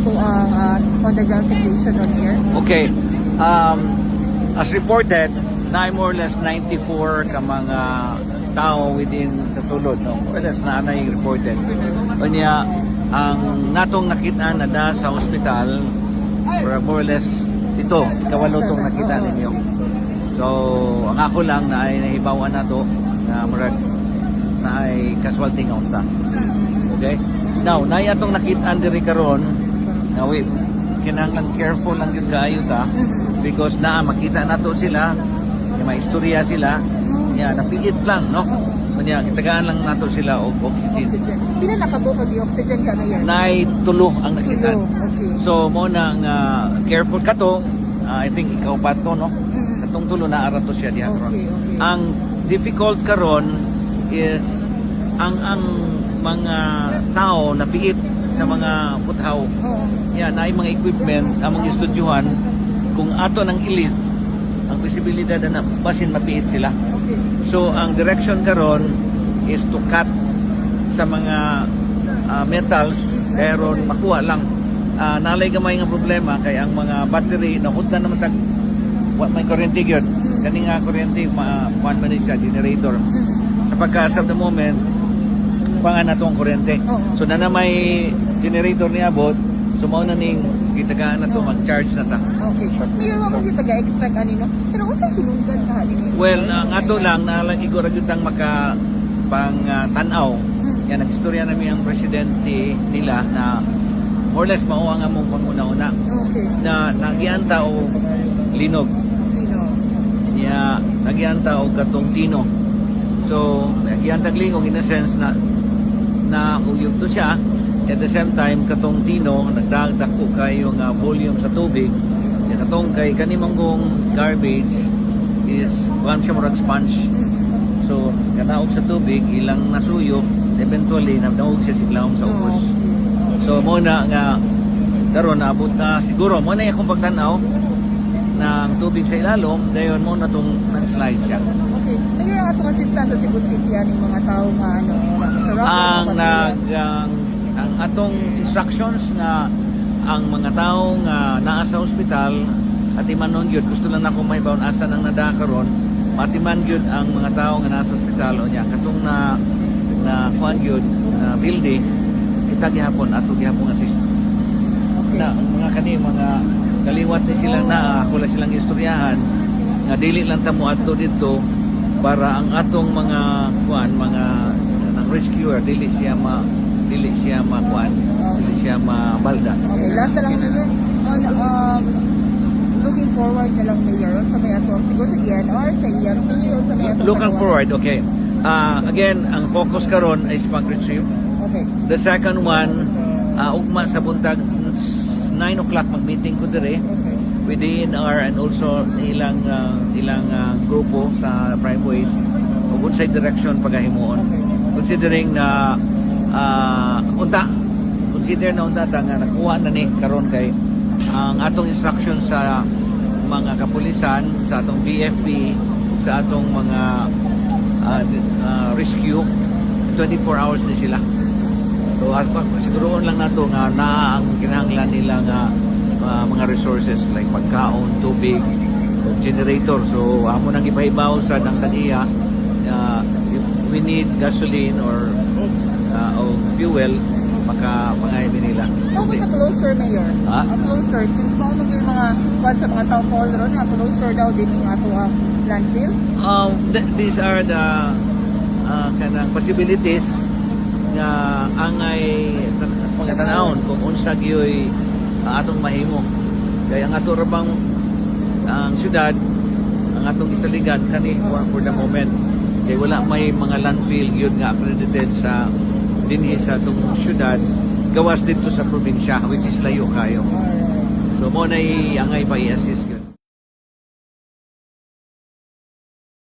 ato ang on the ground situation on here? Okay. As reported, na more or less 94 ka mga tao within sa sulod, no? More or less na reported. Kanya, ang natong nakita na da sa hospital, more or less, ito, ikawalo tong nakita ninyo. So, ang ako lang na ay nahibawan na to, na murag, na ay casualty nga usa. Okay? Now, na atong nakita diri karon, na kinahanglan careful lang yun kaayo ta, because makita na to sila, may istorya sila, napilit lang, no? Kanya, tagaan lang nato sila og oxygen. Pila nakabukod yung oxygen ka, Mayor? Nay tulo ang nakita. Okay. So, mo na nga careful ka to, I think ikaw pa to, no? Katong tulo na ara to siya diha karon. Okay. Ang difficult karon is ang mga tao na piit sa mga puthaw. Naay mga equipment ang mga estudyuhan kung ato nang ilis ang posibilidad na basin mapiit sila. Okay. So ang direction karon is to cut sa mga metals pero makuha lang. Nalay gamay nga problema kay ang mga battery nahutdan naman tag may kuryente gyud. Kani nga kuryente man siya generator. Sa pagka of the moment pangan nato ang kuryente. So na may generator ni abot, so mao na ning gitagaan na to mag-charge na ta. Okay. Mayor, mo kita ga-expect ani no? Pero unsa hinungdan ka dinhi? Well, ang ato lang na lang igor gyud ang maka pang tan-aw. Yan nagistorya nami ang presidente nila na more or less mao ang among panguna-una. Okay. Na nagianta og linog. Nagianta og katong tino. So, nagianta og linog in a sense na uyog to siya. At the same time, katong tino, nagdagdako kayo nga volume sa tubig. At katong kay kanimanggong garbage is kuhan siya murag sponge. So, kanaog sa tubig, ilang nasuyog, eventually, naog siya siglawom sa ubos. So, muna nga, karon naabot na siguro, muna yung akong pagtanaw ng tubig sa ilalom, dayon muna itong nag-slide siya. Okay. Mayor, ang atong assistant sa Cebu City, yan yung mga tao nga, ang atong instructions nga ang mga tao nga naa sa ospital at imanon gyud gusto lang nako may bawon asa nang nadakaron matiman gyud ang mga tao nga nasa ospital o nya katong na kuan gyud na building kita gihapon ato gihapon assist. Okay. Na mga mga kaliwat ni sila na ako lang silang istoryahan nga dili lang ta mo adto dito para ang atong mga kuan mga ng rescuer dili siya makuan, dili siya mabalda. Okay, last na lang Mayor. Looking forward na lang Mayor sa may ato siguro sa DNR, sa EMP o sa may ato. Looking forward, okay. Again, ang focus karon is pag-retrieve. Okay. The second one, ugma sa buntag 9 o'clock mag-meeting ko dire with DNR and also ilang grupo sa Primeways ug unsay direction pagahimuon. Considering na consider na unta nga nakuha na ni karon kay ang atong instruction sa mga kapulisan, sa atong BFP, sa atong mga rescue 24 hours ni sila. So siguroon lang nato nga naa ang kinahanglan nila nga mga resources like pagkaon, tubig, generator. So amo nang ipahibaw sa nang taniya if we need gasoline or fuel makapangayon nila. How about the closer, Mayor? Ha? Closer. Since mo yung mga kwan sa mga town hall ron, closer daw din yung ato landfill? These are the kanang possibilities nga angay pangatanawon kung unsa gyoy atong mahimo. Kaya ang ato rabang ang syudad, ang atong gisaligan kani for the moment. Kaya wala may mga landfill yun nga accredited sa dinhi sa itong syudad gawas dito sa probinsya which is layo kayo. So mo na angay pa i-assist yun.